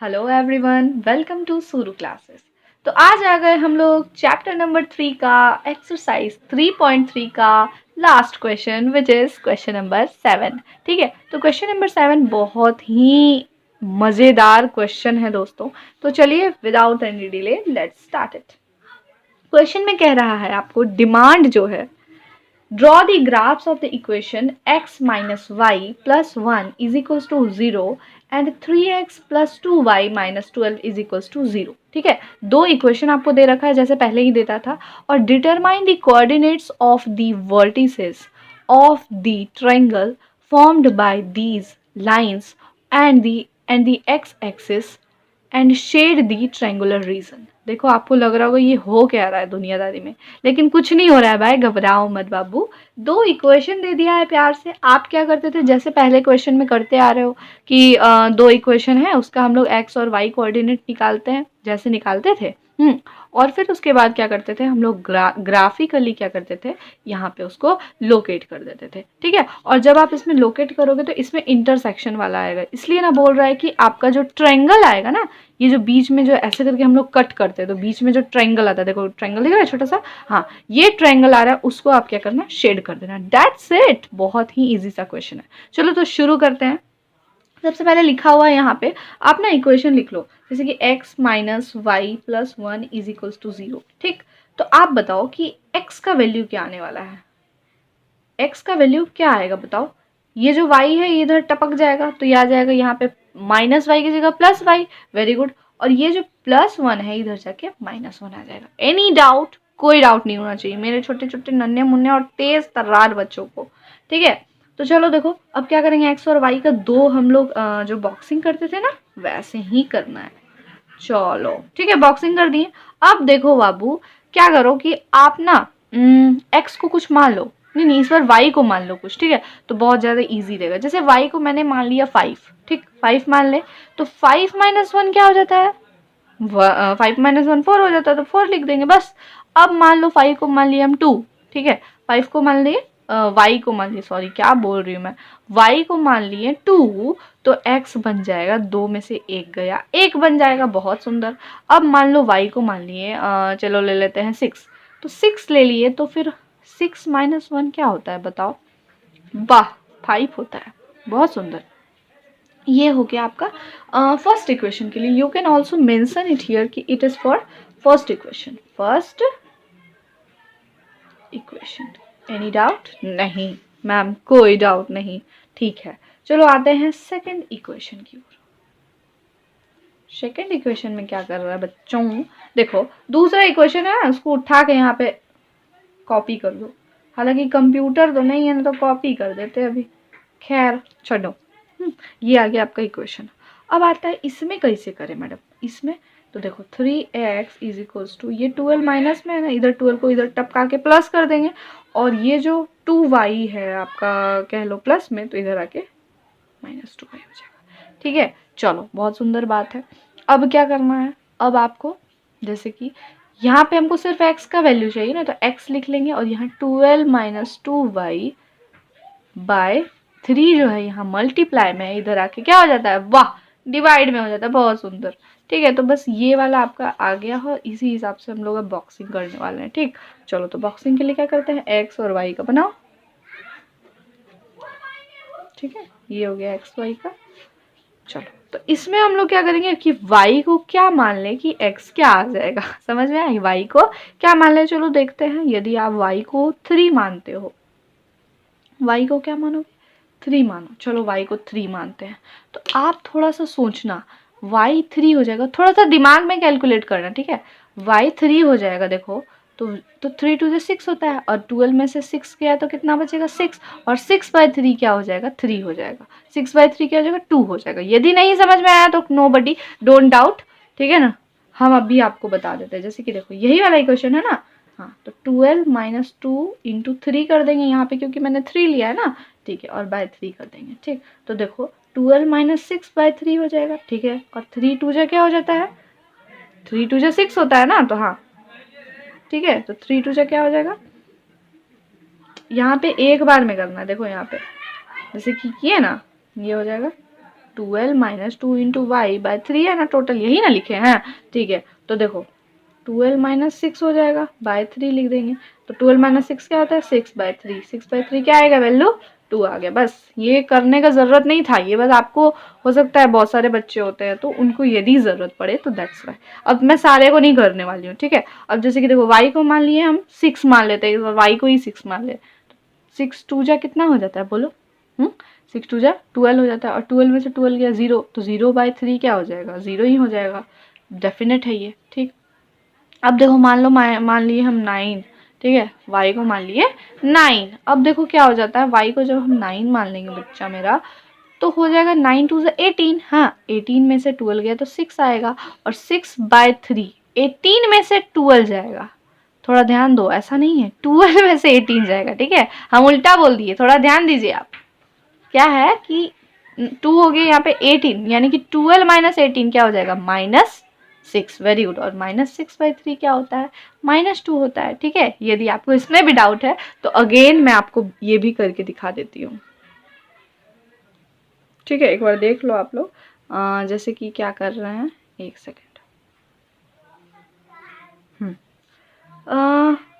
Hello everyone, welcome to सुरु classes. तो आज आ गए हम लोग चैप्टर नंबर 3 का एक्सरसाइज 3.3 का last question which is question number 7। ठीक है, तो क्वेश्चन नंबर 7 बहुत ही मज़ेदार क्वेश्चन है दोस्तों। तो चलिए without any delay let's start it. Question में कह रहा है आपको डिमांड जो है, draw the graphs of the equation x minus y plus 1 is equals to 0 and 3x plus 2y minus 12 is equals to 0। ठीक है, दो इक्वेशन आपको दे रखा है जैसे पहले ही देता था, और determine the coordinates of the vertices of the triangle formed by these lines and the x axis and shade the triangular region. देखो आपको लग रहा होगा ये हो क्या रहा है दुनियादारी में, लेकिन कुछ नहीं हो रहा है भाई, घबराओ मत बाबू। दो इक्वेशन दे दिया है प्यार से। आप क्या करते थे, जैसे पहले क्वेश्चन में करते आ रहे हो कि दो इक्वेशन है, उसका हम लोग एक्स और वाई कोऑर्डिनेट निकालते हैं जैसे निकालते थे। और फिर उसके बाद क्या करते थे हम लोग, ग्राफिकली क्या करते थे, यहाँ पे उसको लोकेट कर देते थे। ठीक है, और जब आप इसमें लोकेट करोगे तो इसमें इंटरसेक्शन वाला आएगा, इसलिए ना बोल रहा है कि आपका जो ट्रायंगल आएगा ना, ये जो बीच में जो ऐसे करके हम लोग कट करते हैं तो बीच में जो ट्रायंगल आता है, देखो ट्रायंगल दिख रहा है छोटा सा, हाँ ये ट्रायंगल आ रहा है, उसको आप क्या करना, शेड कर देना। दैट्स इट, बहुत ही इजी सा क्वेश्चन है। चलो तो शुरू करते हैं। सबसे पहले लिखा हुआ है यहाँ पे, आप ना इक्वेशन लिख लो, जैसे कि x minus y plus 1 is equals to 0। ठीक, तो आप बताओ कि x का वैल्यू क्या आने वाला है, x का वैल्यू क्या आएगा बताओ। ये जो y है ये इधर टपक जाएगा तो ये आ जाएगा यहाँ पे माइनस वाई की जगह प्लस वाई, वेरी गुड। और ये जो प्लस 1 है इधर जाके माइनस 1 आ जाएगा। Any doubt? कोई डाउट नहीं होना चाहिए मेरे छोटे छोटे नन्हे मुन्ने और तेज तर्रार बच्चों को। ठीक है, तो चलो देखो अब क्या करेंगे, एक्स और वाई का दो हम लोग जो बॉक्सिंग करते थे ना वैसे ही करना है। चलो ठीक है, बॉक्सिंग कर दिए। अब देखो बाबू, क्या करो कि आप ना एक्स को कुछ मान लो, नहीं इस बार वाई को मान लो कुछ। ठीक है, तो बहुत ज़्यादा इजी रहेगा। जैसे वाई को मैंने मान लिया 5, ठीक 5 मान ले, तो 5 माइनस 1 क्या हो जाता है, 5 माइनस 1 4 हो जाता है, तो 4 लिख देंगे बस। अब मान लो 5 को मान लिया हम 2, ठीक है 5 को मान लिए, वाई को मान लिए, सॉरी क्या बोल रही हूँ मैं, वाई को मान लिए 2, तो x बन जाएगा, 2 में से 1 गया, 1 बन जाएगा, बहुत सुंदर। अब मान लो y को मान लिए, चलो ले लेते हैं 6, तो 6 ले लिए, तो फिर 6 माइनस 1 क्या होता है बताओ, वाह 5 होता है, बहुत सुंदर। ये हो गया आपका फर्स्ट इक्वेशन के लिए। You can also mention it here कि it is for first equation, first equation. Any doubt? नहीं मैम, कोई डाउट नहीं। ठीक है, चलो आते हैं सेकंड इक्वेशन की ओर। सेकंड इक्वेशन में क्या कर रहा है बच्चों, देखो दूसरा इक्वेशन है उसको उठा के यहाँ पे कॉपी कर दो। हालांकि कंप्यूटर तो नहीं है ना, तो कॉपी कर देते अभी, खैर छोड़ो। ये आ गया आपका इक्वेशन। अब आता है इसमें कैसे करें मैडम, इसमें तो देखो 3x इज इक्वल्स टू, ये 12 माइनस में है ना, इधर 12 को इधर टपका के प्लस कर देंगे, और ये जो 2y है आपका कह लो प्लस में, तो इधर आके माइनस 2y हो जाएगा। ठीक है, चलो बहुत सुंदर बात है। अब क्या करना है, अब आपको जैसे कि यहाँ पे हमको सिर्फ x का वैल्यू चाहिए ना, तो x लिख लेंगे, और यहाँ 12 माइनस 2y बाय 3 जो है यहाँ मल्टीप्लाई में, इधर आके क्या हो जाता है, वाह डिवाइड में हो जाता है, बहुत सुंदर। ठीक है, तो बस ये वाला आपका आ गया हो, इसी हिसाब से हम लोग अब बॉक्सिंग करने वाले हैं। ठीक, चलो तो बॉक्सिंग के लिए क्या करते हैं, एक्स और वाई का बनाओ। ठीक है, ये हो गया एक्स वाई का। चलो तो इसमें हम लोग क्या करेंगे कि y को क्या मान लें कि x क्या आ जाएगा, समझ में आई, y को क्या मान लें, चलो देखते हैं। यदि आप y को 3 मानते हो, y को क्या मानोगे, 3 मानो, चलो y को 3 मानते हैं, तो आप थोड़ा सा सोचना, y 3 हो जाएगा, थोड़ा सा दिमाग में कैलकुलेट करना। ठीक है, y 3 हो जाएगा, देखो तो 3 2 6 होता है, और 12 में से 6 गया तो कितना बचेगा 6, और 6/3 क्या हो जाएगा, 3 हो जाएगा, 6/3 क्या हो जाएगा, 2 हो जाएगा। यदि नहीं समझ में आया तो नो बडी डोंट डाउट, ठीक है ना, हम अभी आपको बता देते हैं। जैसे कि देखो यही वाला इक्वेशन है ना, हाँ तो 12 माइनस 2 इंटू 3 कर देंगे यहाँ पे, क्योंकि मैंने 3 लिया है ना, ठीक है, और बाय 3 कर देंगे। ठीक, तो देखो 12 माइनस 6/3 हो जाएगा, ठीक है, और 3 2 जा क्या हो जाता है, 3 2 जा 6 होता है ना, तो हाँ ठीक है, तो 3 2 जा क्या हो जाएगा, यहाँ पे एक बार में करना है, देखो यहाँ पे जैसे कि किए ना, ये हो जाएगा 12 माइनस 2 इंटू वाई बाय 3 है ना, टोटल यही ना लिखे हैं, ठीक है। तो देखो 12 माइनस 6 हो जाएगा, बाय 3 लिख देंगे। तो 12 माइनस 6 क्या होता है, 6/3। 6/3 क्या आएगा वैल्यू, 2 आ गया। बस ये करने का जरूरत नहीं था, ये बस आपको हो सकता है बहुत सारे बच्चे होते हैं तो उनको यदि जरूरत पड़े तो दैट्स वाई। अब मैं सारे को नहीं करने वाली हूँ, ठीक है। अब जैसे कि देखो y को मान लिए हम 6 मान लेते हैं, y को ही 6 मान ले। 6 2 जा कितना हो जाता है बोलो, 6 2 जा 12 हो जाता है, और 12 में से 12 गया 0, तो 0/3 क्या हो जाएगा, 0 ही हो जाएगा। डेफिनेट है ये, ठीक। अब देखो मान लिए हम 9, ठीक है, y को मान लिए 9। अब देखो क्या हो जाता है, y को जब हम 9 मान लेंगे बच्चा मेरा, तो हो जाएगा 9 2 18। हाँ, 18 में से 12 गया तो 6 आएगा, और 6/3 18 में से 12 जाएगा। थोड़ा ध्यान दो, ऐसा नहीं है 12 में से 18 जाएगा, ठीक है, हम उल्टा बोल दिए, थोड़ा ध्यान दीजिए आप। क्या है कि 2 हो गया यहाँ पे 18, यानी कि 12 माइनस 18 क्या हो जाएगा, -6। Very good. और -6/3 क्या होता है, -2 होता है, ठीक है। यदि आपको इसमें भी डाउट है तो अगेन मैं आपको ये भी करके दिखा देती हूँ, ठीक है। एक बार देख लो आप लोग, जैसे कि क्या कर रहे हैं, एक सेकेंड।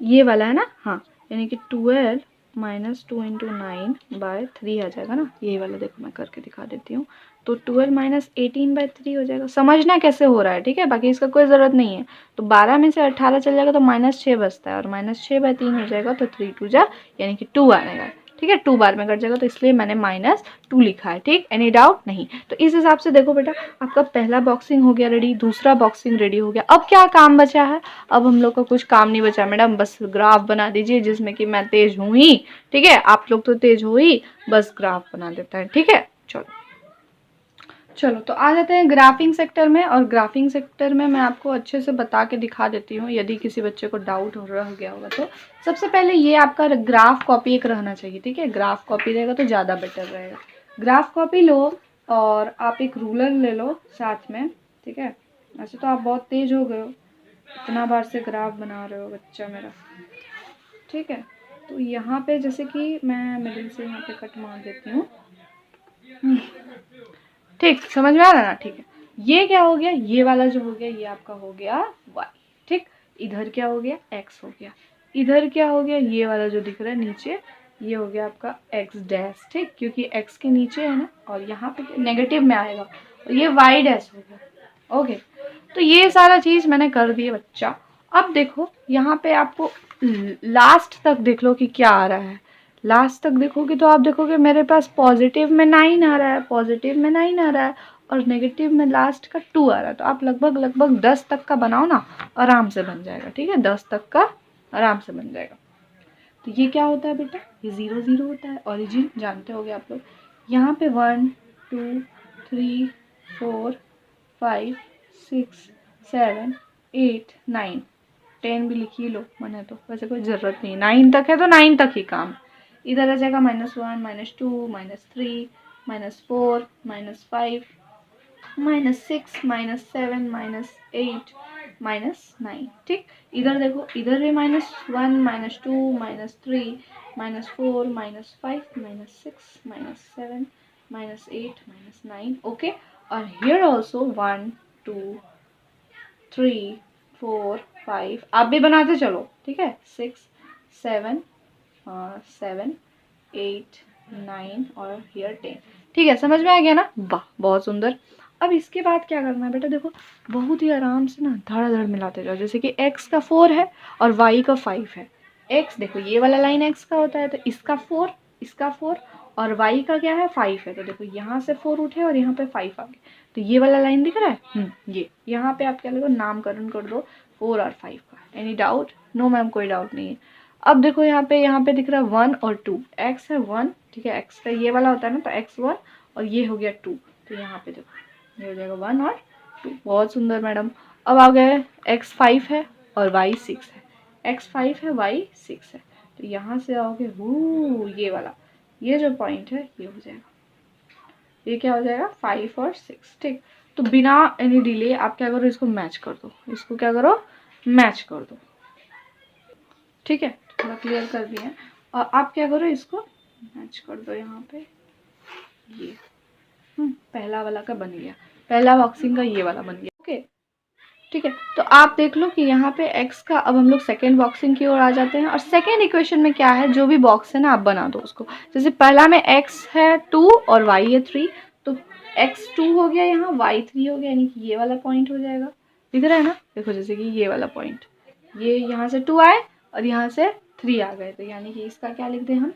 ये वाला है ना, हाँ, यानी कि 12 माइनस 2 इंटू 9/3 आ जाएगा ना, यही वाला देखो मैं करके दिखा देती हूँ। तो 12 माइनस 18/3 हो जाएगा। समझना कैसे हो रहा है, ठीक है, बाकी इसका कोई ज़रूरत नहीं है। तो 12 में से 18 चल जाएगा तो -6 बचता है, और -6/3 हो जाएगा तो 3 2 जा, यानी कि 2 आएगा, ठीक है। 2 बार में कट जाएगा तो इसलिए मैंने -2 लिखा है, ठीक। एनी डाउट नहीं। तो इस हिसाब से देखो बेटा, आपका पहला बॉक्सिंग हो गया रेडी, दूसरा बॉक्सिंग रेडी हो गया। अब क्या काम बचा है, अब हम लोग का कुछ काम नहीं बचा मैडम, बस ग्राफ बना दीजिए जिसमें कि मैं तेज हूँ ही, ठीक है, आप लोग तो तेज हो ही, बस ग्राफ बना देता है, ठीक है। चलो चलो तो आ जाते हैं ग्राफिंग सेक्टर में, और ग्राफिंग सेक्टर में मैं आपको अच्छे से बता के दिखा देती हूँ, यदि किसी बच्चे को डाउट हो रह गया होगा तो। सबसे पहले ये आपका ग्राफ कॉपी एक रहना चाहिए, ठीक है, ग्राफ कॉपी रहेगा तो ज़्यादा बेटर रहेगा। ग्राफ कॉपी लो और आप एक रूलर ले लो साथ में, ठीक है। वैसे तो आप बहुत तेज हो गए हो, इतना बार से ग्राफ बना रहे हो बच्चा मेरा, ठीक है। तो यहाँ पे जैसे कि मैं मिडिल से यहाँ पे कट मार देती हूँ, ठीक, समझ में आ रहा है ना, ठीक है। ये क्या हो गया, ये वाला जो हो गया ये आपका हो गया y, ठीक। इधर क्या हो गया, x हो गया। इधर क्या हो गया, ये वाला जो दिख रहा है नीचे, ये हो गया आपका x डैश, ठीक, क्योंकि x के नीचे है ना, और यहाँ पे नेगेटिव में आएगा, और ये y डैश हो गया, ओके। तो ये सारा चीज मैंने कर दिया बच्चा। अब देखो यहाँ पे आपको लास्ट तक देख लो कि क्या आ रहा है। लास्ट तक देखोगे तो आप देखोगे मेरे पास पॉजिटिव में 9 आ रहा है, पॉजिटिव में 9 आ रहा है, और नेगेटिव में लास्ट का 2 आ रहा है। तो आप लगभग 10 तक का बनाओ ना, आराम से बन जाएगा, ठीक है, 10 तक का आराम से बन जाएगा। तो ये क्या होता है बेटा, ये 0 0 होता है, ओरिजिन जानते होगे आप लोग। यहाँ पे 1 2 3 4 5 6 7 8 9 10 भी लिख ही लो मने, तो वैसे कोई ज़रूरत नहीं, 9 तक है तो 9 तक ही काम। इधर आ जाएगा -1 -2 -3 -4 -5 -6 -7 -8 -9, ठीक। इधर देखो, इधर भी -1 -2 -3 -4 -5 -6 -7 -8 -9, ओके। और हियर ऑल्सो 1 2 3 4 5, आप भी बनाते चलो, ठीक है, 6 7 7 8 9 और हियर 10, ठीक है, समझ में आ गया ना, वाह बहुत सुंदर। अब इसके बाद क्या करना है बेटा, देखो बहुत ही आराम से ना धड़ाधड़ मिलाते जाओ। जैसे कि x का 4 है और y का 5 है। x देखो ये वाला लाइन x का होता है, तो इसका 4 इसका 4, और y का क्या है 5 है, तो देखो यहाँ से 4 उठे और यहाँ पे 5 आ गए, तो ये वाला लाइन दिख रहा है, ये यहाँ पे आप क्या लगो नामकरण कर दो 4 और 5 का। एनी डाउट, नो मैम कोई डाउट नहीं है। अब देखो यहाँ पे दिख रहा है 1 और 2, x है 1, ठीक है, x का ये वाला होता है ना, तो x 1 और ये हो गया 2, तो यहाँ पे देखो ये हो जाएगा 1 और 2, बहुत सुंदर मैडम। अब आ गए x 5 है और y 6 है, x 5 है y 6 है, तो यहाँ से आओगे ये वाला, ये जो पॉइंट है ये हो जाएगा, ये क्या हो जाएगा 5 और 6, ठीक। तो बिना एनी डिले आप क्या करो, इसको मैच कर दो, इसको क्या करो मैच कर दो, ठीक है, थोड़ा क्लियर कर दिए और आप क्या करो इसको मैच कर दो यहाँ पे, ये पहला वाला का बन गया, पहला बॉक्सिंग का ये वाला बन गया। ओके ठीक है, तो आप देख लो कि यहाँ पे x का, अब हम लोग सेकेंड बॉक्सिंग की ओर आ जाते हैं। और सेकेंड इक्वेशन में क्या है, जो भी बॉक्स है ना आप बना दो उसको। जैसे पहला में x है 2 और y है 3, तो x 2 हो गया, यहाँ y 3 हो गया, यानी कि ये वाला पॉइंट हो जाएगा। दिख रहा है ना, देखो जैसे कि ये वाला पॉइंट, ये यहाँ से 2 आए और यहाँ से 3 आ गए, तो यानी कि इसका क्या लिख दें हम,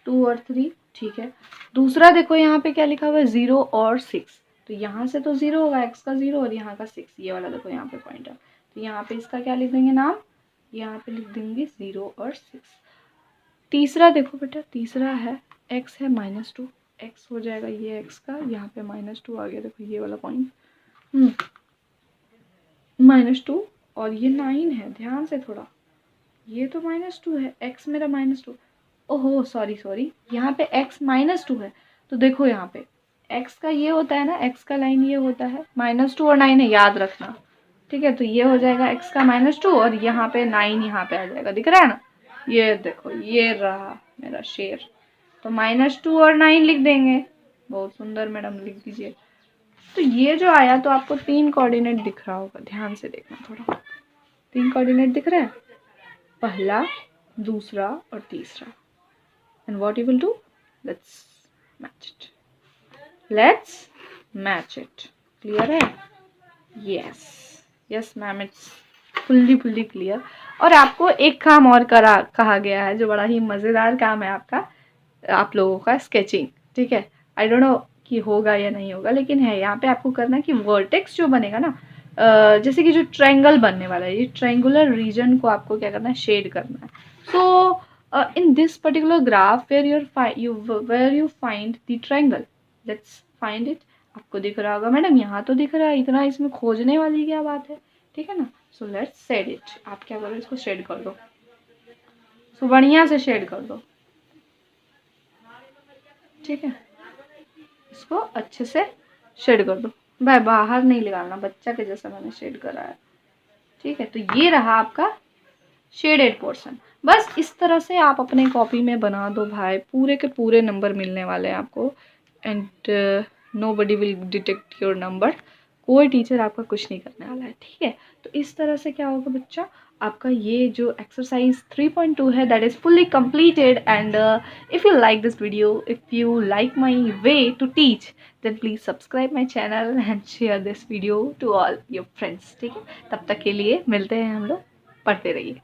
2 और 3। ठीक है, दूसरा देखो यहाँ पे क्या लिखा हुआ है, 0 और 6, तो यहाँ से तो 0 होगा, x का 0 और यहाँ का 6, ये वाला देखो यहाँ पे पॉइंट है, तो यहाँ पे इसका क्या लिख देंगे नाम, यहाँ पे लिख देंगे 0 और 6। तीसरा देखो बेटा, तीसरा है x है -2, x हो जाएगा ये x का, यहाँ पे -2 आ गया, देखो ये वाला पॉइंट, -2 और ये 9 है, ध्यान से थोड़ा, ये तो -2 है, x मेरा -2, ओहो सॉरी, यहाँ पे x -2 है, तो देखो यहाँ पे x का ये होता है ना, x का लाइन ये होता है, -2 और 9 है, याद रखना। ठीक है, तो ये हो जाएगा x का -2 और यहाँ पे 9 यहाँ पे आ जाएगा, दिख रहा है ना, ये देखो ये रहा मेरा शेर, तो -2 और 9 लिख देंगे। बहुत सुंदर मैडम, लिख दीजिए। तो ये जो आया, तो आपको 3 कोऑर्डिनेट दिख रहा होगा, ध्यान से देखना थोड़ा, 3 कोऑर्डिनेट दिख रहा है, पहला, दूसरा और तीसरा। And what you will do? Let's match it. Clear है? Yes ma'am, it's fully clear। और आपको एक काम और कहा गया है, जो बड़ा ही मज़ेदार काम है आपका, आप लोगों का स्केचिंग। ठीक है, आई डोंट नो कि होगा या नहीं होगा, लेकिन है यहाँ पे आपको करना कि वर्टेक्स जो बनेगा ना, जैसे कि जो ट्रायंगल बनने वाला है, ये ट्रायंगुलर रीजन को आपको क्या करना है, शेड करना है। सो in this particular graph where you find the triangle, let's find it। आपको दिख रहा होगा मैडम, यहाँ तो दिख रहा है, इतना इसमें खोजने वाली क्या बात है, ठीक है ना। So let's shade it. आप क्या करो, इसको शेड कर दो, सो बढ़िया से शेड कर दो। ठीक है, इसको अच्छे से शेड कर दो भाई, बाहर नहीं लगाना, बच्चा के जैसा मैंने शेड करा है। ठीक है, तो ये रहा आपका शेडेड पोर्शन। बस इस तरह से आप अपने कॉपी में बना दो भाई, पूरे के पूरे नंबर मिलने वाले हैं आपको, and nobody will detect your number. कोई टीचर आपका कुछ नहीं करने वाला है। ठीक है, तो इस तरह से क्या होगा बच्चा, आपका ये जो एक्सरसाइज 3.2 है, that is fully completed। And if you like this video, if you like my way to teach, then please subscribe my channel and share this video to all your friends। ठीक है, तब तक के लिए मिलते हैं हम लोग, पढ़ते रहिए।